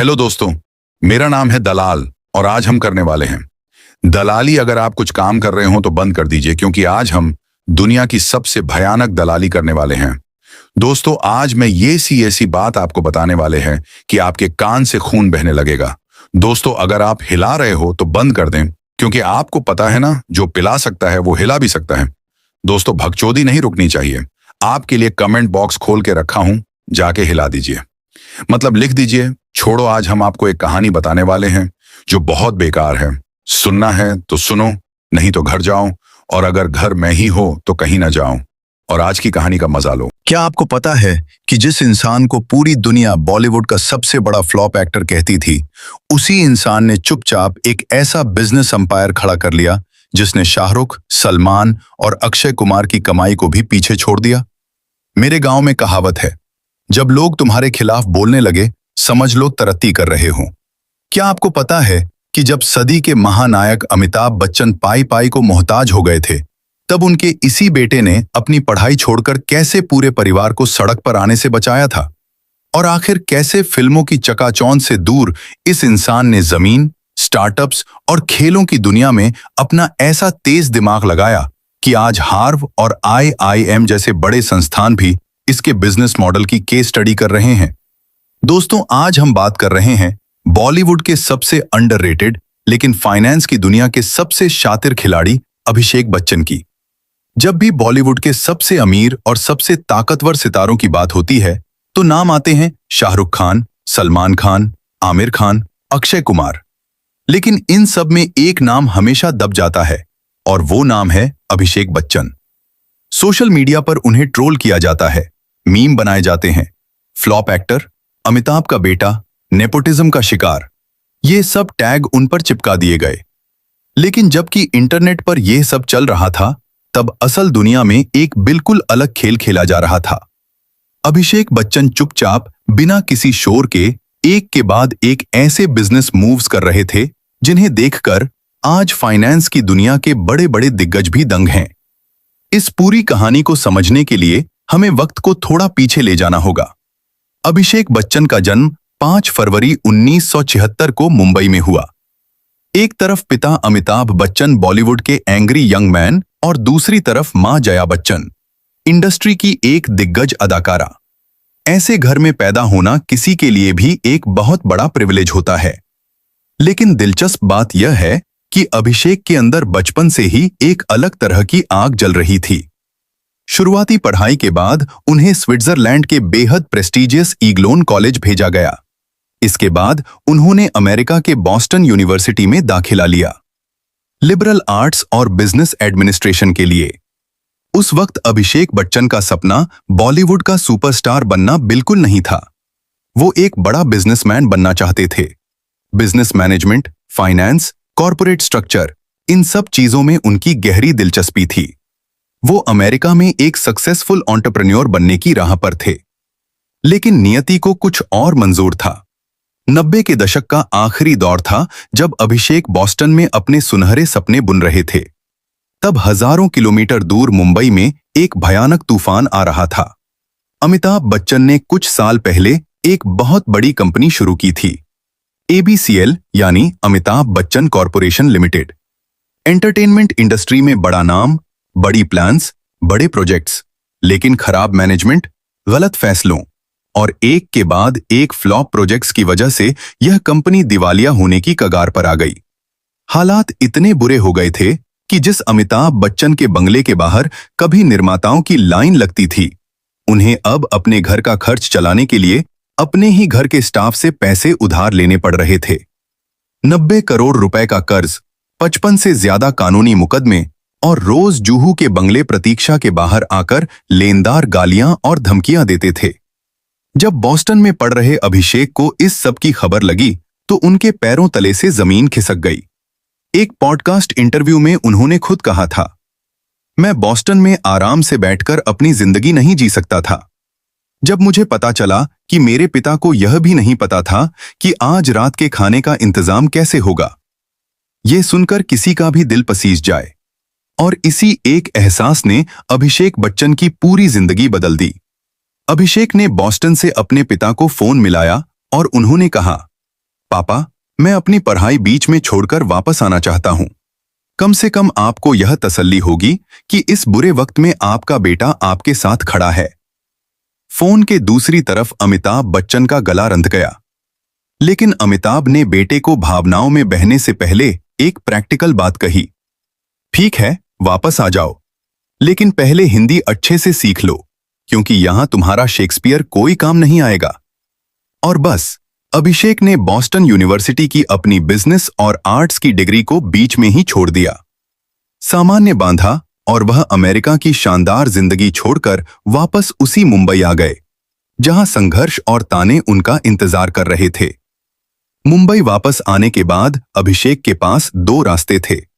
Hello दोस्तों, मेरा नाम है दलाल और आज हम करने वाले हैं दलाली। अगर आप कुछ काम कर रहे हो तो बंद कर दीजिए, क्योंकि आज हम दुनिया की सबसे भयानक दलाली करने वाले हैं। दोस्तों, आज मैं ये ऐसी बात आपको बताने वाले हैं कि आपके कान से खून बहने लगेगा। दोस्तों, अगर आप हिला रहे हो तो बंद कर दें, क्योंकि आपको पता है ना, जो पिला सकता है वो हिला भी सकता है। दोस्तों, भगचोदी नहीं रुकनी चाहिए। आपके लिए कमेंट बॉक्स खोल के रखा हूं, जाके हिला दीजिए। मतलब लिख दीजिए, छोड़ो। आज हम आपको एक कहानी बताने वाले हैं जो बहुत बेकार है। सुनना है तो सुनो, नहीं तो घर जाओ, और अगर घर में ही हो तो कहीं ना जाओ और आज की कहानी का मजा लो। क्या आपको पता है कि जिस इंसान को पूरी दुनिया बॉलीवुड का सबसे बड़ा फ्लॉप एक्टर कहती थी, उसी इंसान ने चुपचाप एक ऐसा बिजनेस अंपायर खड़ा कर लिया जिसने शाहरुख, सलमान और अक्षय कुमार की कमाई को भी पीछे छोड़ दिया। मेरे गांव में कहावत है, जब लोग तुम्हारे खिलाफ बोलने लगे समझ लो तरक्की कर रहे हो। क्या आपको पता है कि जब सदी के महानायक अमिताभ बच्चन पाई पाई को मोहताज हो गए थे, तब उनके इसी बेटे ने अपनी पढ़ाई छोड़कर कैसे पूरे परिवार को सड़क पर आने से बचाया था? और आखिर कैसे फिल्मों की चकाचौंध से दूर इस इंसान ने जमीन, स्टार्टअप्स और खेलों की दुनिया में अपना ऐसा तेज दिमाग लगाया कि आज हार्वर्ड और IIM जैसे बड़े संस्थान भी इसके बिजनेस मॉडल की केस स्टडी कर रहे हैं। दोस्तों, आज हम बात कर रहे हैं बॉलीवुड के सबसे अंडररेटेड लेकिन फाइनेंस की दुनिया के सबसे शातिर खिलाड़ी अभिषेक बच्चन की। जब भी बॉलीवुड के सबसे अमीर और सबसे ताकतवर सितारों की बात होती है तो नाम आते हैं शाहरुख खान, सलमान खान, आमिर खान, अक्षय कुमार। लेकिन इन सब में एक नाम हमेशा दब जाता है, और वो नाम है अभिषेक बच्चन। सोशल मीडिया पर उन्हें ट्रोल किया जाता है, मीम बनाए जाते हैं, फ्लॉप एक्टर, अमिताभ का बेटा, नेपोटिज्म का शिकार, ये सब टैग उन पर चिपका दिए गए। लेकिन जबकि इंटरनेट पर यह सब चल रहा था, तब असल दुनिया में एक बिल्कुल अलग खेल खेला जा रहा था। अभिषेक बच्चन चुपचाप बिना किसी शोर के एक के बाद एक ऐसे बिजनेस मूव्स कर रहे थे जिन्हें देखकर आज फाइनेंस की दुनिया के बड़े बड़े दिग्गज भी दंग हैं। इस पूरी कहानी को समझने के लिए हमें वक्त को थोड़ा पीछे ले जाना होगा। अभिषेक बच्चन का जन्म 5 फरवरी 1976 को मुंबई में हुआ। एक तरफ पिता अमिताभ बच्चन बॉलीवुड के एंग्री यंग मैन और दूसरी तरफ मां जया बच्चन, इंडस्ट्री की एक दिग्गज अदाकारा। ऐसे घर में पैदा होना किसी के लिए भी एक बहुत बड़ा प्रिविलेज होता है। लेकिन दिलचस्प बात यह है कि अभिषेक के अंदर बचपन से ही एक अलग तरह की आग जल रही थी। शुरुआती पढ़ाई के बाद उन्हें स्विट्जरलैंड के बेहद प्रेस्टीजियस ईग्लोन कॉलेज भेजा गया। इसके बाद उन्होंने अमेरिका के बॉस्टन यूनिवर्सिटी में दाखिला लिया, लिबरल आर्ट्स और बिजनेस एडमिनिस्ट्रेशन के लिए। उस वक्त अभिषेक बच्चन का सपना बॉलीवुड का सुपरस्टार बनना बिल्कुल नहीं था। वो एक बड़ा बिजनेसमैन बनना चाहते थे। Business management, finance, corporate structure, इन सब चीजों में उनकी गहरी दिलचस्पी थी। वो अमेरिका में एक सक्सेसफुल एंटरप्रेन्योर बनने की राह पर थे। लेकिन नियति को कुछ और मंजूर था। 90 के दशक का आखिरी दौर था जब अभिषेक बॉस्टन में अपने सुनहरे सपने बुन रहे थे। तब हजारों किलोमीटर दूर मुंबई में एक भयानक तूफान आ रहा था। अमिताभ बच्चन ने कुछ साल पहले एक बहुत बड़ी कंपनी शुरू की थी, ABCL यानी Amitabh Bachchan corporation limited. Entertainment industry में बड़ा नाम, बड़ी प्लान्स, बड़े प्रोजेक्ट्स, लेकिन खराब मैनेजमेंट, गलत फैसलों और एक के बाद एक फ्लॉप प्रोजेक्ट्स की वजह से यह कंपनी दिवालिया होने की कगार पर आ गई। हालात इतने बुरे हो गए थे कि जिस अमिताभ बच्चन के बंगले के बाहर कभी निर्माताओं की लाइन लगती थी, उन्हें अब अपने घर का खर्च चलाने के लिए अपने ही घर के स्टाफ से पैसे उधार लेने पड़ रहे थे। 90 करोड़ रुपए का कर्ज, 55 से ज्यादा कानूनी मुकदमे और रोज जूहू के बंगले प्रतीक्षा के बाहर आकर लेनदार गालियां और धमकियां देते थे। जब बॉस्टन में पढ़ रहे अभिषेक को इस सब की खबर लगी तो उनके पैरों तले से जमीन खिसक गई। एक पॉडकास्ट इंटरव्यू में उन्होंने खुद कहा था, मैं बॉस्टन में आराम से बैठकर अपनी जिंदगी नहीं जी सकता था। जब मुझे पता चला कि मेरे पिता को यह भी नहीं पता था कि आज रात के खाने का इंतजाम कैसे होगा, ये सुनकर किसी का भी दिल पसीज जाए। और इसी एक एहसास ने अभिषेक बच्चन की पूरी जिंदगी बदल दी। अभिषेक ने बॉस्टन से अपने पिता को फोन मिलाया और उन्होंने कहा, पापा, मैं अपनी पढ़ाई बीच में छोड़कर वापस आना चाहता हूं। कम से कम आपको यह तसल्ली होगी कि इस बुरे वक्त में आपका बेटा आपके साथ खड़ा है। फोन के दूसरी तरफ अमिताभ बच्चन का गला रंध गया। लेकिन अमिताभ ने बेटे को भावनाओं में बहने से पहले एक प्रैक्टिकल बात कही। ठीक है, वापस आ जाओ, लेकिन पहले हिंदी अच्छे से सीख लो, क्योंकि यहां तुम्हारा शेक्सपियर कोई काम नहीं आएगा। और बस, अभिषेक ने बॉस्टन यूनिवर्सिटी की अपनी बिजनेस और आर्ट्स की डिग्री को बीच में ही छोड़ दिया। सामान्य बांधा और वह अमेरिका की शानदार जिंदगी छोड़कर वापस उसी मुंबई आ गए, जहां संघर्ष और ताने उनका इंतजार कर रहे थे। मुंबई वापस आने के बाद अभिषेक के पास दो रास्ते थे।